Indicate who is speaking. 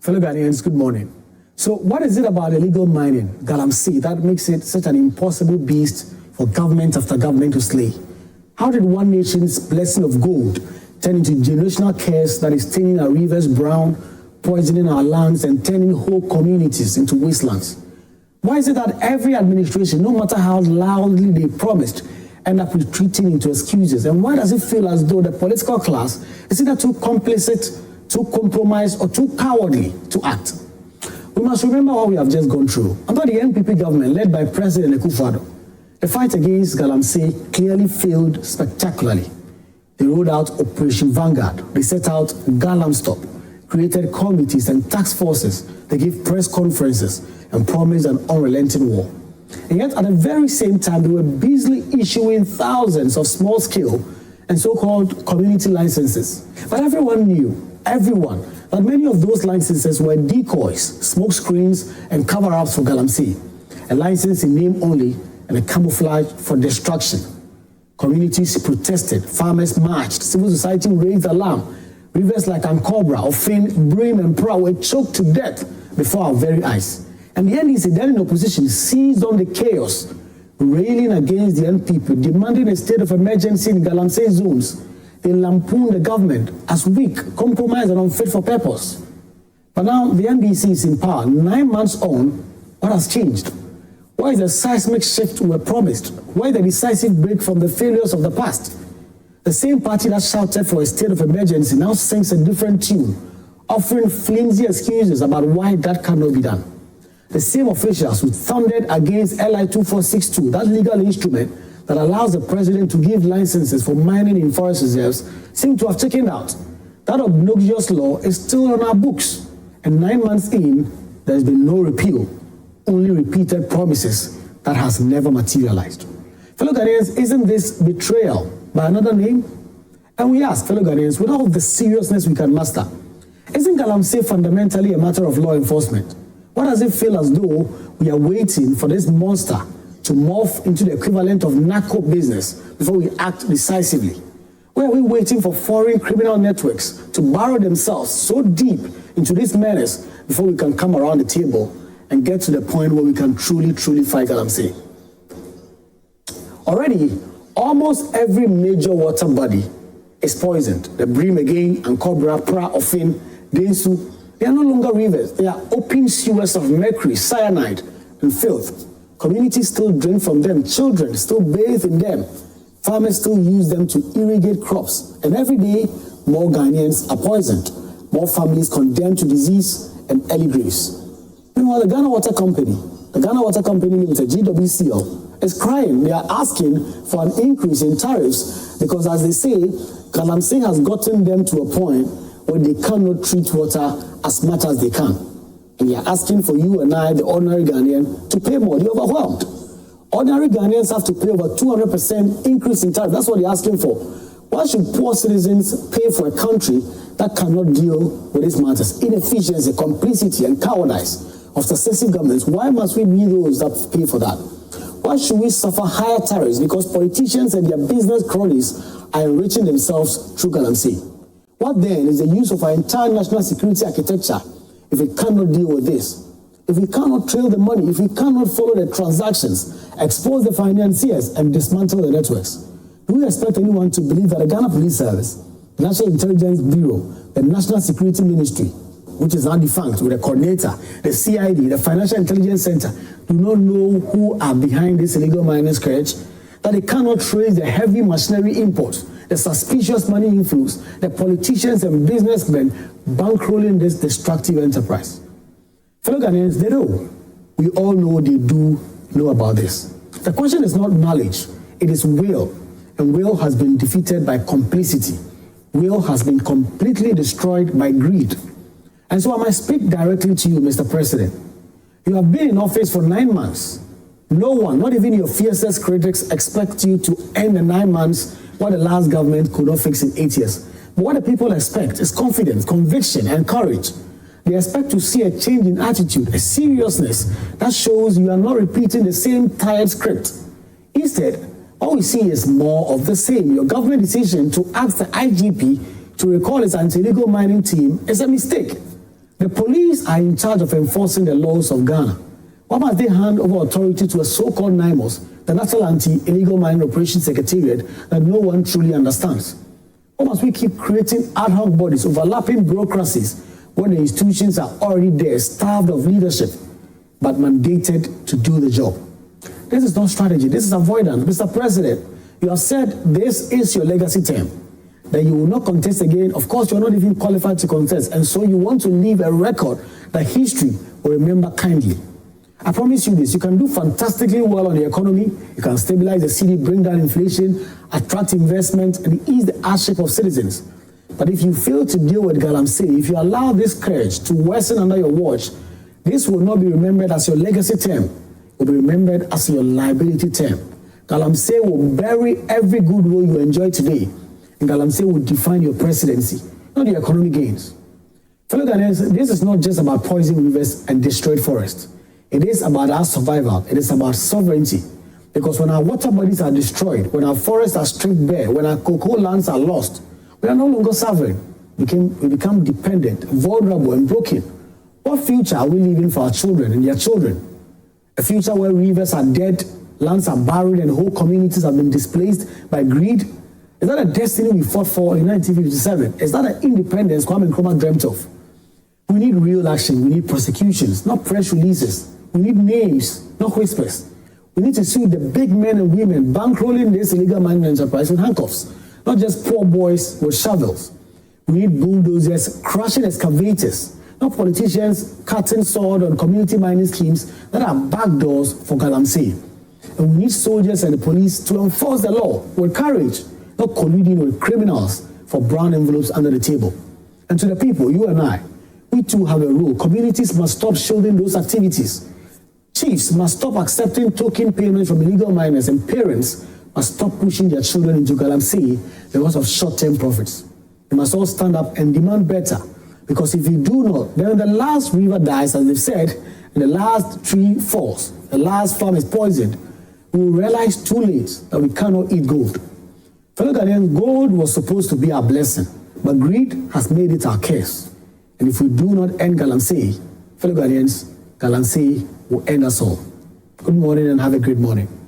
Speaker 1: Fellow Ghanaians, good morning. So what is it about illegal mining, galamsey, that makes it such an impossible beast for government after government to slay? How did one nation's blessing of gold turn into generational curse that is staining our rivers brown, poisoning our lands, and turning whole communities into wastelands? Why is it that every administration, no matter how loudly they promised, end up retreating into excuses? And why does it feel as though the political class is either too complicit, too compromised, or too cowardly to act? We must remember what we have just gone through. Under the NPP government led by President Ankobra, the fight against galamsey clearly failed spectacularly. They rolled out Operation Vanguard. They set out Galam Stop, created committees and task forces. They gave press conferences and promised an unrelenting war. And yet, at the very same time, they were busily issuing thousands of small-scale and so-called community licenses. But everyone knew, that many of those licenses were decoys, smoke screens, and cover-ups for galamsey. A license in name only and a camouflage for destruction. Communities protested, farmers marched, civil society raised alarm. Rivers like Ankobra, Offin, Birim, and Pra were choked to death before our very eyes. And the NDC, then in opposition, seized on the chaos, railing against the NPP, demanding a state of emergency in galamsey zones. They lampooned the government as weak, compromised, and unfit for purpose. But now the NDC is in power. 9 months on, what has changed? Why is the seismic shift we were promised? Why the decisive break from the failures of the past? The same party that shouted for a state of emergency now sings a different tune, offering flimsy excuses about why that cannot be done. The same officials who thundered against LI 2462, that legal instrument that allows the president to give licenses for mining in forest reserves, seem to have taken out. That obnoxious law is still on our books. And 9 months in, there has been no repeal, only repeated promises that has never materialized. Fellow Ghanaians, isn't this betrayal by another name? And we ask, fellow Ghanaians, with all the seriousness we can muster, isn't galamsey fundamentally a matter of law enforcement? Why does it feel as though we are waiting for this monster to morph into the equivalent of narco business before we act decisively? Why are we waiting for foreign criminal networks to burrow themselves so deep into this menace before we can come around the table and get to the point where we can truly fight galamsey? Already, almost every major water body is poisoned. The Birim again, Ankobra, Pra, Offin, Densu, they are no longer rivers. They are open sewers of mercury, cyanide, and filth. Communities still drink from them. Children still bathe in them. Farmers still use them to irrigate crops. And every day, more Ghanaians are poisoned. More families condemned to disease and early graves. Meanwhile, the Ghana Water Company Limited, GWCL, is crying. They are asking for an increase in tariffs because, as they say, galamsey has gotten them to a point where they cannot treat water as much as they can. And they are asking for you and I, the ordinary Ghanaian, to pay more. They're overwhelmed. Ordinary Ghanaians have to pay over 200% increase in tariff. That's what they're asking for. Why should poor citizens pay for a country that cannot deal with these matters? Inefficiency, complicity, and cowardice of successive governments. Why must we be those that pay for that? Why should we suffer higher tariffs because politicians and their business cronies are enriching themselves through galamsey? What then is the use of our entire national security architecture if we cannot deal with this? If we cannot trail the money, if we cannot follow the transactions, expose the financiers, and dismantle the networks? Do we expect anyone to believe that the Ghana Police Service, the National Intelligence Bureau, the National Security Ministry, which is now defunct, with the coordinator, the CID, the Financial Intelligence Center, do not know who are behind this illegal mining scourge? That they cannot trace the heavy machinery imports, the suspicious money inflows, the politicians and businessmen bankrolling this destructive enterprise? Fellow Ghanaians, they know. We all know they do know about this. The question is not knowledge, it is will. And will has been defeated by complicity. Will has been completely destroyed by greed. And so I might speak directly to you, Mr. President. You have been in office for 9 months. No one, not even your fiercest critics, expect you to end the 9 months what the last government could not fix in 8 years. But what the people expect is confidence, conviction, and courage. They expect to see a change in attitude, a seriousness that shows you are not repeating the same tired script. Instead, all we see is more of the same. Your government decision to ask the IGP to recall its anti-illegal mining team is a mistake. The police are in charge of enforcing the laws of Ghana. Why must they hand over authority to a so-called NIMOS, the National Anti-Illegal Mining Operations Secretariat, that no one truly understands? Why must we keep creating ad hoc bodies, overlapping bureaucracies, when the institutions are already there, starved of leadership, but mandated to do the job? This is not strategy, this is avoidance. Mr. President, you have said this is your legacy term, that you will not contest again. Of course, you're not even qualified to contest, and so you want to leave a record that history will remember kindly. I promise you this, you can do fantastically well on the economy, you can stabilize the city, bring down inflation, attract investment, and ease the hardship of citizens. But if you fail to deal with galamsey, if you allow this scourge to worsen under your watch, this will not be remembered as your legacy term, it will be remembered as your liability term. Galamsey will bury every good will you enjoy today, and galamsey will define your presidency, not your economic gains. Fellow Ghanaians, this is not just about poisoning rivers and destroyed forests. It is about our survival. It is about sovereignty. Because when our water bodies are destroyed, when our forests are stripped bare, when our cocoa lands are lost, we are no longer sovereign. We become dependent, vulnerable, and broken. What future are we leaving for our children and their children? A future where rivers are dead, lands are buried, and whole communities have been displaced by greed? Is that a destiny we fought for in 1957? Is that an independence Kwame Nkrumah dreamt of? We need real action. We need prosecutions, not press releases. We need names, not whispers. We need to sue the big men and women bankrolling this illegal mining enterprise with handcuffs, not just poor boys with shovels. We need bulldozers crushing excavators, not politicians cutting sword on community mining schemes that are backdoors for galamsey. And we need soldiers and the police to enforce the law with courage, not colluding with criminals for brown envelopes under the table. And to the people, you and I, we too have a role. Communities must stop shielding those activities. Chiefs must stop accepting token payments from illegal miners, and parents must stop pushing their children into galamsey because of short-term profits. They must all stand up and demand better, because if you do not, then the last river dies, as they've said, and the last tree falls, the last farm is poisoned, we will realize too late that we cannot eat gold. Fellow Ghanaians, gold was supposed to be our blessing, but greed has made it our curse. And if we do not end galamsey, fellow Ghanaians, galamsey will end us all. Good morning and have a great morning.